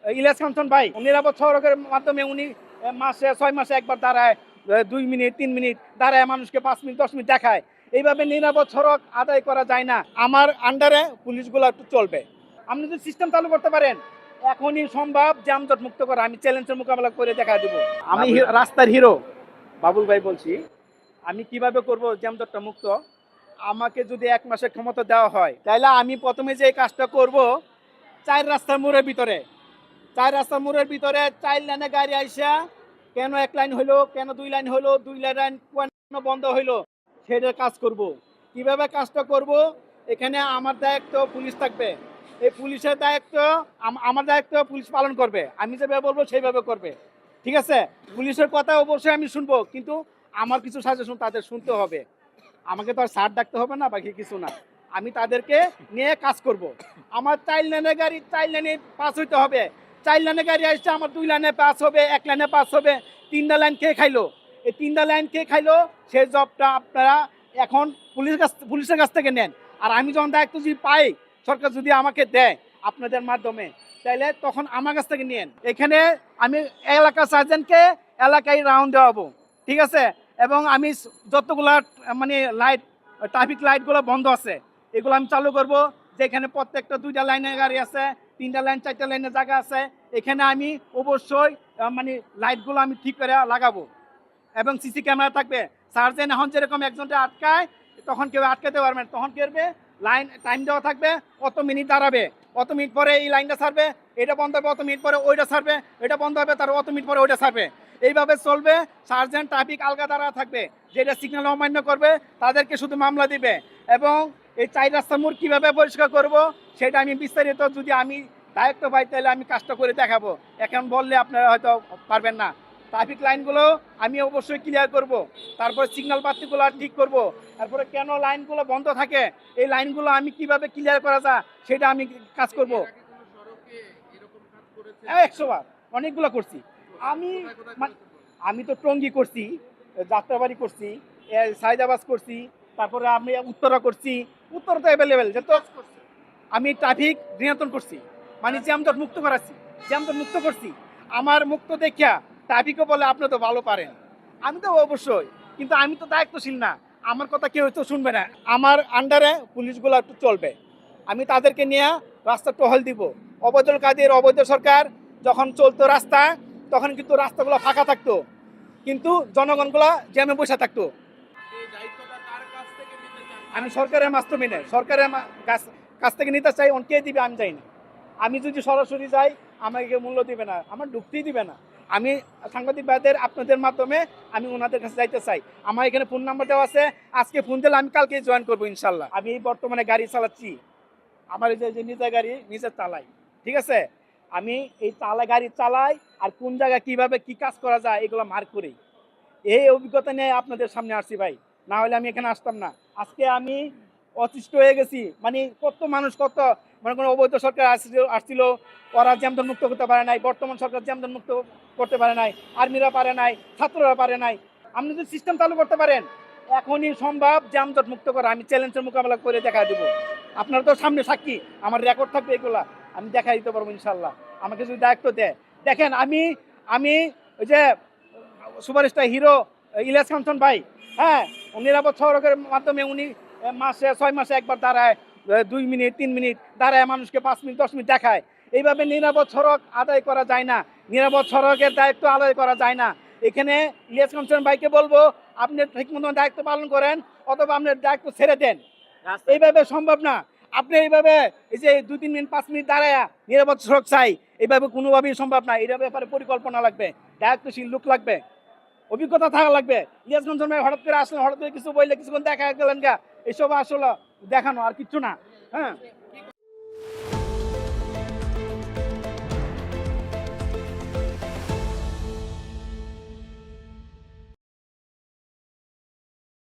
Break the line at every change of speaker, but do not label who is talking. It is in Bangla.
ইলিয়াস কাঞ্চন ভাই নিরাপদ সড়কের মাধ্যমে উনি মাসে 6 মাসে একবার দাঁড়ায়, 2 মিনিট 3 মিনিট দাঁড়ায়, মানুষকে 5 মিনিট 10 মিনিট দেখায়। এইভাবে নিরাপদ সড়ক আদায় করা যায় না। আমার আন্ডারে পুলিশগুলো একটু চলবে। আপনি যদি সিস্টেম চালু করতে পারেন, এখনই সম্ভব যানজট মুক্ত করা। আমি চ্যালেঞ্জের মোকাবেলা করে দেখা দেবো। আমি রাস্তার হিরো বাবুল ভাই বলছি। আমি কিভাবে করব যানজটটা মুক্ত? আমাকে যদি 1 মাসের ক্ষমতা দেওয়া হয়, তাহলে আমি প্রথমে যে কাজটা করব, 4 রাস্তার মোড়ের ভিতরে 4 লাইনে গাড়ি আইসা কেন 1 লাইন হইলো, কেন 2 লাইন হইলো, 2 লাইন কেন বন্ধ হইলো, সেটার কাজ করব। কিভাবে কাজটা করব? এখানে আমার দায়িত্ব পুলিশ থাকবে। এই পুলিশের দায়িত্ব আমার দায়িত্ব পুলিশ পালন করবে। আমি যেভাবে বলবো সেইভাবে করবে। ঠিক আছে? পুলিশের কথা অবশ্যই আমি শুনবো, কিন্তু আমার কিছু সাজেশন তাদের শুনতে হবে। আমাকে তো আর স্যার ডাকতে হবে না, বাকি কিছু না। আমি তাদেরকে নিয়ে কাজ করব। আমার 4 লাইনের গাড়ি 4 লাইনে পাস হইতে হবে। 4 লাইনের গাড়ি আসছে, আমার 2 লাইনে পাস হবে, 1 লাইনে পাস হবে। 3টা লাইন কে খাইলো? এই 3টা লাইন কে খাইলো? সেই জবটা আপনারা এখন পুলিশের কাছ থেকে নেন। আর আমি যখন দায়িত্ব যদি পাই, সরকার যদি আমাকে দেয় আপনাদের মাধ্যমে, তাহলে তখন আমার কাছ থেকে নিয়েন। এখানে আমি এলাকা সার্জেন্টকে এলাকায় রাউন্ড দেওয়াবো। ঠিক আছে? এবং আমি যতগুলা মানে ট্রাফিক লাইটগুলো বন্ধ আছে, এগুলো আমি চালু করব। যেখানে প্রত্যেকটা 2টা লাইনে গাড়ি আছে, 3টা লাইন 4টা লাইনের জায়গা আছে, এখানে আমি অবশ্যই মানে লাইটগুলো আমি ঠিক করে লাগাবো। এবং সিসি ক্যামেরা থাকবে। সার্জেন্ট এখন যেরকম একজনটা আটকায়, তখন কেউ আটকাতে পারবে না। তখন কি করবে? লাইন টাইম দেওয়া থাকবে, অত মিনিট দাঁড়াবে, অত মিনিট পরে এই লাইনটা ছাড়বে, এটা বন্ধ হবে, অত মিনিট পরে ওইটা ছাড়বে, এটা বন্ধ হবে, তার অত মিনিট পরে ওইটা ছাড়বে। এইভাবে চলবে। সার্জেন্ট ট্রাফিক আলগা দাঁড়া থাকবে। যেটা সিগন্যাল অমান্য করবে তাদেরকে শুধু মামলা দিবে। এবং এই 4 রাস্তার মোড় কীভাবে পরিষ্কার করব, সেটা আমি বিস্তারিত যদি আমি দায়িত্ব পাই, তাহলে আমি কাজটা করে দেখাবো। এখন বললে আপনারা হয়তো পারবেন না। ট্রাফিক লাইনগুলো আমি অবশ্যই ক্লিয়ার করব। তারপরে সিগন্যাল বাতিগুলো ঠিক করব। তারপরে কেন লাইনগুলো বন্ধ থাকে, এই লাইনগুলো আমি কিভাবে ক্লিয়ার করা যায়, সেটা আমি কাজ করব। 100 বার অনেকগুলো করছি আমি। আমি তো টঙ্গী করছি, যাত্রাবাড়ি করছি, সাইদাবাদ করছি, তারপরে আমি উত্তরা করছি। উত্তরা তো অ্যাভেলেবেল, যেহেতু আমি ট্রাফিক নিয়ন্ত্রণ করছি, মানে জ্যামজট মুক্ত করাচ্ছি, জ্যামজট মুক্ত করছি। আমার মুক্ত দেখিয়া ট্রাফিকও বলে আপনি তো ভালো পারেন। আমি তো অবশ্যই, কিন্তু আমি তো দায়িত্বশীল না। আমার কথা কেউ তো শুনবে না। আমার আন্ডারে পুলিশগুলো একটু চলবে। আমি তাদেরকে নিয়ে রাস্তা টহল দিব। অবৈধ কাদের অবৈধ সরকার যখন চলতো রাস্তা, তখন কিন্তু রাস্তাগুলো ফাঁকা থাকতো, কিন্তু জনগণগুলো জ্যামে বসে থাকতো। আমি সরকারের মাধ্যমে নেই, সরকারের কাছ থেকে নিতে চাই, কে দিবে আমি চাই না। আমি যদি সরাসরি যাই, আমাকে মূল্য দিবে না, আমার ঢুকতেই দিবে না। আমি সাংবাদিক ভাইদের আপনাদের মাধ্যমে আমি ওনাদের কাছে যাইতে চাই। আমার এখানে ফোন নাম্বার দেওয়া আছে। আজকে ফোন দিলে আমি কালকে জয়েন করবো ইনশাল্লাহ। আমি বর্তমানে গাড়ি চালাচ্ছি, আমার এই যে নিজের গাড়ি নিজে চালাই। ঠিক আছে? আমি এই গাড়ি চালাই, আর কোন জায়গায় কিভাবে কি কাজ করা যায় এগুলো মার্ক করি। এই অভিজ্ঞতা নিয়ে আপনাদের সামনে আসছি ভাই, না হলে আমি এখানে আসতাম না। আজকে আমি অতিষ্ঠ হয়ে গেছি। মানে কত মানুষ, কত মানে কোনো অবৈধ সরকার আসছিল, ওরা জ্যামদন মুক্ত করতে পারে নাই। বর্তমান সরকার জ্যামদন মুক্ত করতে পারে নাই, আর্মিরা পারে নাই, ছাত্ররা পারে নাই। আপনি যদি সিস্টেম চালু করতে পারেন, এখনই সম্ভব যানজট মুক্ত করা। আমি চ্যালেঞ্জের মোকাবেলা করে দেখা দেবো। আপনারা তো সামনে সাক্ষী, আমার রেকর্ড থাকবে, এগুলা আমি দেখা দিতে পারবো ইনশাল্লাহ, আমাকে যদি দায়িত্ব দেয়। দেখেন আমি ওই যে সুপারস্টার হিরো ইলিয়াস কাঞ্চন ভাই, হ্যাঁ, নিরাপদ সড়কের মাধ্যমে উনি মাসে 6 মাসে একবার দাঁড়ায়, 2 মিনিট 3 মিনিট দাঁড়ায়, মানুষকে 5 মিনিট 10 মিনিট দেখায়। এইভাবে নিরাপদ সড়ক আদায় করা যায় না, নিরাপদ সড়কের দায়িত্ব আদায় করা যায় না। এখানে ইলিয়াস কাঞ্চন ভাইকে বলবো, আপনি ঠিক মতো দায়িত্ব পালন করেন, অথবা আপনার দায়িত্ব ছেড়ে দেন। এইভাবে সম্ভব না। আপনি এইভাবে এই যে 2-3 মিনিট 5 মিনিট দাঁড়ায় নিরাপদ সড়ক চাই, এইভাবে কোনোভাবেই সম্ভব না। এটার ব্যাপারে পরিকল্পনা লাগবে, দায়িত্বশীল লোক লাগবে, অভিজ্ঞতা থাকা লাগবে। ইলিয়াসগঞ্জ হঠাৎ করে আসলেন, হঠাৎ করে কিছু বললে কিছুক্ষণ দেখা গেলেন গা, এসব আসলে দেখানো আর কিচ্ছু না। হ্যাঁ।